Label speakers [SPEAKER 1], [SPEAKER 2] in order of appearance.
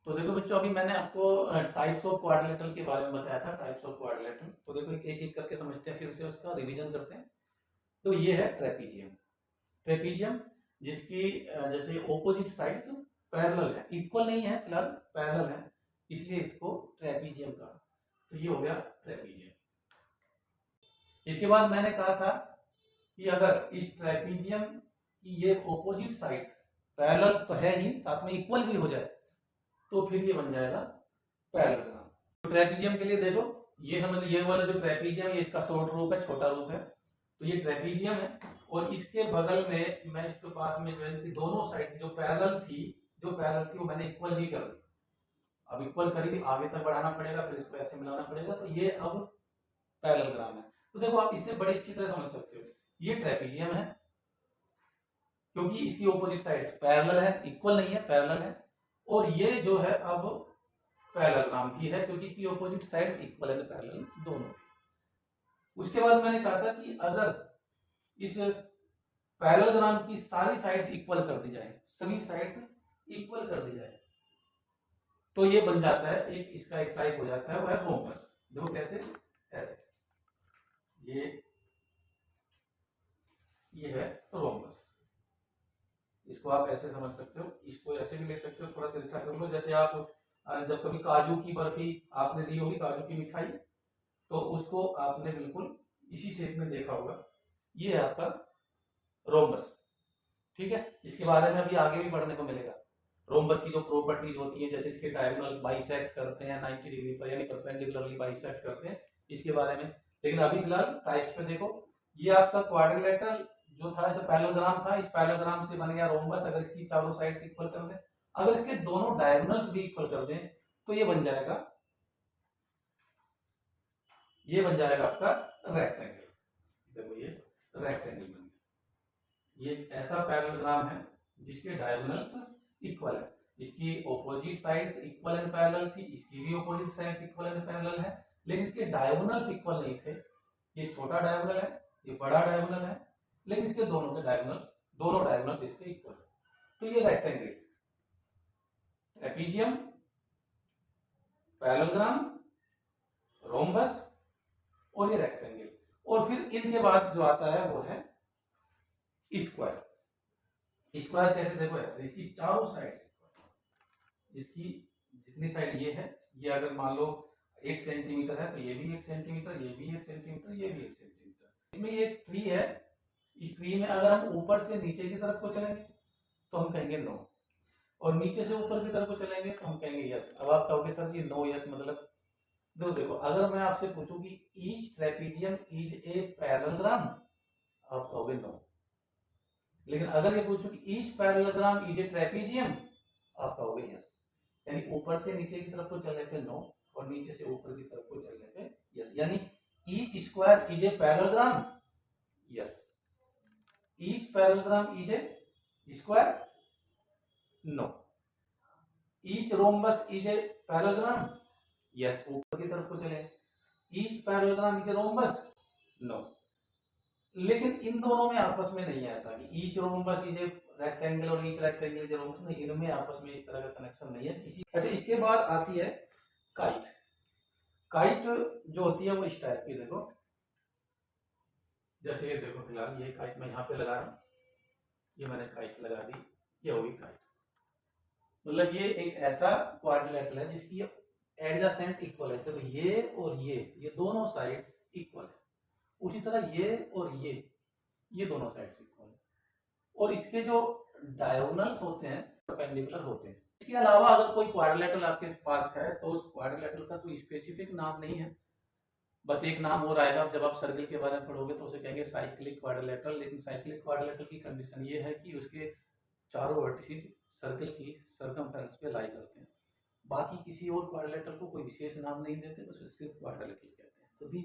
[SPEAKER 1] तो देखो बच्चों, अभी मैंने आपको टाइप्स ऑफ क्वाड्रिलेटरल के बारे में बताया था, टाइप्स ऑफ क्वाड्रिलेटरल। तो देखो एक एक करके समझते हैं, फिर से उसका रिवीजन करते हैं। तो ये है ट्रेपीजियम। ट्रेपीजियम जिसकी जैसे ऑपोजिट साइड्स पैरेलल है, इक्वल नहीं है फिलहाल, पैरेलल है, इसलिए इसको ट्रेपीजियम कहा। तो ये हो गया ट्रेपीजियम। इसके बाद मैंने कहा था कि अगर इस ट्रेपीजियम की ये ऑपोजिट साइड्स पैरेलल तो है ही, साथ में इक्वल भी हो जाए, तो फिर ये बन जाएगा पैरेललोग्राम। तो ट्रेपीजियम के लिए देखो, ये समझ लो, ये वाला जो ट्रेपीजियम है इसका शॉर्ट रूप है, छोटा रूप है। तो ये ट्रेपीजियम है, और इसके बगल में मैं इसके पास में जो है कि दोनों साइड जो पैरेलल थी वो मैंने इक्वल ही कर दी। अब इक्वल करी, आगे तक बढ़ाना पड़ेगा, फिर इसको ऐसे मिलाना पड़ेगा, तो ये अब पैरेललोग्राम है। तो देखो आप इसे बड़ी अच्छी तरह समझ सकते हो, ये ट्रेपीजियम है क्योंकि इसकी ऑपोजिट साइड्स पैरेलल है, इक्वल नहीं है, पैरेलल है। और ये जो है अब पैरेललोग्राम भी है क्योंकि इसकी opposite sides equal and parallel दोनों। उसके बाद मैंने कहा था कि अगर इस पैरेललोग्राम की सारी साइड्स इक्वल कर दी जाए, सभी साइड्स इक्वल कर दी जाए, तो ये बन जाता है एक, इसका एक टाइप हो जाता है, वो है रोम्बस। देखो कैसे, ऐसे, ये है रोम्बस। इसको आप ऐसे समझ सकते हो, इसको ऐसे भी ले सकते हो, थोड़ा तिरछा कर लो। जैसे आप जब कभी काजू की बर्फी आपने दी होगी, काजू की मिठाई, तो उसको आपने बिल्कुल इसी शेप में देखा होगा, ये है आपका रोम्बस। ठीक है, इसके बारे में अभी आगे भी पढ़ने को मिलेगा। रोम्बस की जो प्रॉपर्टीज होती है, जैसे इसके डायगोनल्स बाइसेक्ट करते हैं 90 डिग्री पर, यानी परपेंडिकुलरली बाइसेक्ट करते हैं, इसके बारे में। लेकिन अभी फिलहाल टाइप्स पे देखो, ये आपका क्वाड्रिलेटरल जो था, जो पैरेललोग्राम था, इस पैरेललोग्राम से बन गया रोम्बस। अगर इसकी चारों साइड्स इक्वल कर दें, अगर इसके दोनों डायगोनल्स भी इक्वल कर दें, तो ये बन जाएगा आपका रेक्टेंगल। देखो ये रेक्टेंगल बन गया। ये ऐसा पैरेललोग्राम है जिसके डायगोनल्स इक्वल है, इसकी opposite sides equal and parallel थी, इसकी भी opposite sides equal and parallel है, लेकिन इसके डायगोनल्स इक्वल नहीं थे। ये छोटा डायगोनल है, ये बड़ा डायगोनल है, लेकिन इसके दोनों डायगोनल्स इसके इक्वल है। तो ये रेक्टेंगल, ट्रेपीजियम, पैरेललोग्राम, रोम्बस और ये रेक्टेंगल। और फिर इनके बाद जो आता है वो है स्क्वायर। स्क्वायर कैसे, देखो ऐसे, इसकी चारों साइड्स, इसकी जितनी साइड ये है, ये अगर मान लो 1 सेंटीमीटर है, तो ये भी 1 सेंटीमीटर, ये भी 1 सेंटीमीटर, ये भी 1 सेंटीमीटर। इसमें ये ट्री है, इस ट्री में अगर हम ऊपर से नीचे की तरफ को चलेंगे तो हम कहेंगे नो, और नीचे से ऊपर की तरफ को चलेंगे तो हम कहेंगे यस। अब आप कहोगे सर जी नो यस मतलब, देखो अगर मैं आपसे पूछूं कि each trapezium is a parallelogram, आप कहोगे नो। लेकिन अगर ये पूछूं कि each parallelogram is A trapezium, आप कहोगे यस। यानी ऊपर से नीचे की तरफ को चलने पे नो, और नीचे से ऊपर की तरफ को चलने पे यस। यानी each square is a parallelogram, yes. Each parallelogram is a square, no. Each rhombus is a parallelogram, yes, ऊपर की तरफ को चले। Each parallelogram is a rhombus, no. लेकिन इन दोनों में आपस में नहीं है ऐसा कि each rhombus is a rectangle और each rectangle is a rhombus, नहीं, इनमें आपस में इस तरह का कनेक्शन नहीं है किसी। अच्छा, इसके बाद आती है काइट। काइट जो होती है वो इस टाइप की, देखो जैसे ये देखो, फिलहाल ये काइट मैं यहाँ पे लगा रहा हूँ, ये मैंने काइट लगा दी, ये होगी काइट। मतलब ये एक ऐसा क्वाड्रिलेटरल है जिसकी एडजेसेंट इक्वल है। देखो ये और ये दोनों साइड्स इक्वल है। उसी तरह ये और ये दोनों साइड्स इक्वल है, और इसके जो डायगोनल्स होते हैं परपेंडिकुलर होते हैं। इसके अलावा अगर कोई क्वाड्रिलेटरल आपके पास है तो उस क्वाड्रिलेटरल का कोई स्पेसिफिक नाम नहीं है, बस एक नाम और आएगा जब आप सर्कल के बारे में पढ़ोगे तो उसे कहेंगे साइक्लिक क्वाड्रिलेटरल। लेकिन साइक्लिक क्वाड्रिलेटरल की कंडीशन ये है कि उसके चारों वर्टिसेस सर्कल की सर्कमफ्रेंस पे लाई करते हैं। बाकी किसी और क्वाड्रिलेटरल को कोई विशेष नाम नहीं देते, बस सिर्फ क्वाड्रिलेटरल कहते हैं।